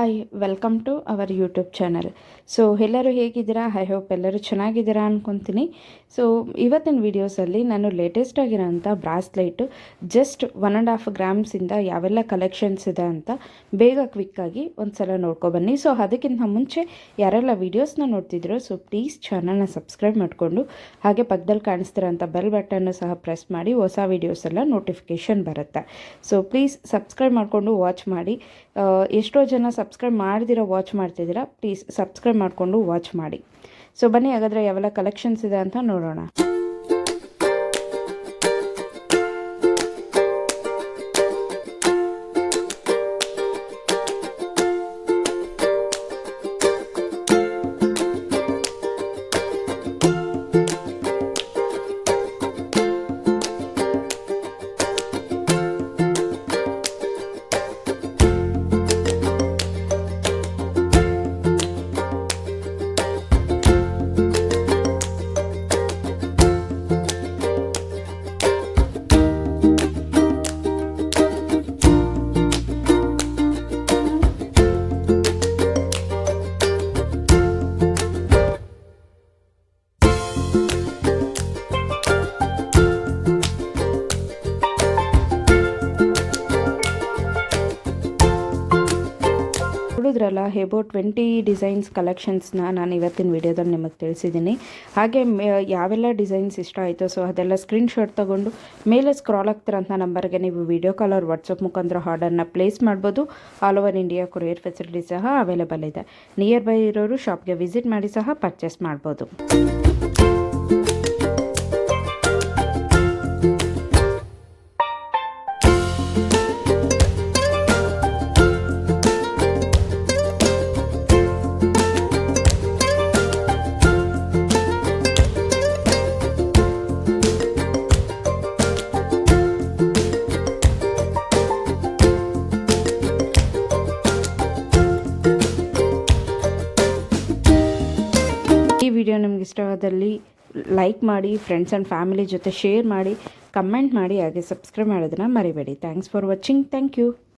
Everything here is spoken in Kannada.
Hi welcome to our YouTube channel. So ಎಲ್ಲರೂ ಹೇಗಿದ್ದೀರಾ? ಐ ಹೋಪ್ ಎಲ್ಲರೂ ಚೆನ್ನಾಗಿದ್ದೀರಾ ಅಂದ್ಕೊತೀನಿ. ಸೊ ಇವತ್ತಿನ ವೀಡಿಯೋಸಲ್ಲಿ ನಾನು ಲೇಟೆಸ್ಟ್ ಆಗಿರೋಂಥ ಬ್ರಾಸ್ಲೈಟು ಜಸ್ಟ್ 1.5 ಗ್ರಾಮ್ಸಿಂದ ಯಾವೆಲ್ಲ ಕಲೆಕ್ಷನ್ಸ್ ಇದೆ ಅಂತ ಬೇಗ ಕ್ವಿಕ್ಕಾಗಿ ಒಂದು ಸಲ ನೋಡ್ಕೊಬನ್ನಿ. ಸೊ ಅದಕ್ಕಿಂತ ಮುಂಚೆ ಯಾರೆಲ್ಲ ವೀಡಿಯೋಸ್ನ ನೋಡ್ತಿದ್ರು ಸೊ ಪ್ಲೀಸ್ ಚಾನಲ್ನ ಸಬ್ಸ್ಕ್ರೈಬ್ ಮಾಡಿಕೊಂಡು ಹಾಗೆ ಪಕ್ಕದಲ್ಲಿ ಕಾಣಿಸ್ತಿರೋಂಥ ಬೆಲ್ ಬಟನ್ನು ಸಹ ಪ್ರೆಸ್ ಮಾಡಿ ಹೊಸ ವೀಡಿಯೋಸ್ ಎಲ್ಲ ನೋಟಿಫಿಕೇಷನ್ ಬರುತ್ತೆ. ಸೊ ಪ್ಲೀಸ್ ಸಬ್ಸ್ಕ್ರೈಬ್ ಮಾಡಿಕೊಂಡು ವಾಚ್ ಮಾಡಿ. ಎಷ್ಟೋ ಜನ ಸಬ್ಸ್ಕ್ರೈಬ್ ಮಾಡ್ದಿರೋ ವಾಚ್ ಮಾಡ್ತಿದ್ದೀರಾ, ಪ್ಲೀಸ್ ಸಬ್ಸ್ಕ್ರೈಬ್ ಮಾಡಿಕೊಂಡು ವಾಚ್ ಮಾಡಿ. ಸೊ ಬನ್ನಿ ಹಾಗಾದರೆ ಯಾವೆಲ್ಲ ಕಲೆಕ್ಷನ್ಸ್ ಇದೆ ಅಂತ ನೋಡೋಣ. ನೋಡಿದ್ರಲ್ಲ, ಅಬೌಟ್ 20 ಡಿಸೈನ್ಸ್ ಕಲೆಕ್ಷನ್ಸ್ನ ನಾನು ಇವತ್ತಿನ ವಿಡಿಯೋದಲ್ಲಿ ನಿಮಗೆ ತಿಳಿಸಿದ್ದೀನಿ. ಹಾಗೆ ಯಾವೆಲ್ಲ ಡಿಸೈನ್ಸ್ ಇಷ್ಟ ಆಯಿತು ಸೊ ಅದೆಲ್ಲ ಸ್ಕ್ರೀನ್ಶಾಟ್ ತೊಗೊಂಡು ಮೇಲೆ ಸ್ಕ್ರಾಲ್ ಆಗ್ತಿರೋಂಥ ನಂಬರ್ಗೆ ನೀವು ವಿಡಿಯೋ ಕಾಲ್ ಅವ್ರ ವಾಟ್ಸಪ್ ಮುಖಾಂತರ ಆರ್ಡರ್ನ ಪ್ಲೇಸ್ ಮಾಡ್ಬೋದು. All over India courier facility ಸಹ ಅವೈಲೇಬಲ್ ಇದೆ. ನಿಯರ್ ಬೈ ಇರೋರು ಶಾಪ್ಗೆ ವಿಸಿಟ್ ಮಾಡಿ ಸಹ ಪರ್ಚೇಸ್ ಮಾಡ್ಬೋದು. ಈ ವಿಡಿಯೋ ನಿಮ್ಗೆ ಇಷ್ಟವಾದಲ್ಲಿ ಲೈಕ್ ಮಾಡಿ, ಫ್ರೆಂಡ್ಸ್ ಆ್ಯಂಡ್ ಫ್ಯಾಮಿಲಿ ಜೊತೆ ಶೇರ್ ಮಾಡಿ, ಕಮೆಂಟ್ ಮಾಡಿ, ಹಾಗೆ ಸಬ್ಸ್ಕ್ರೈಬ್ ಮಾಡೋದನ್ನು ಮರಿಬೇಡಿ. Thanks for watching. Thank you.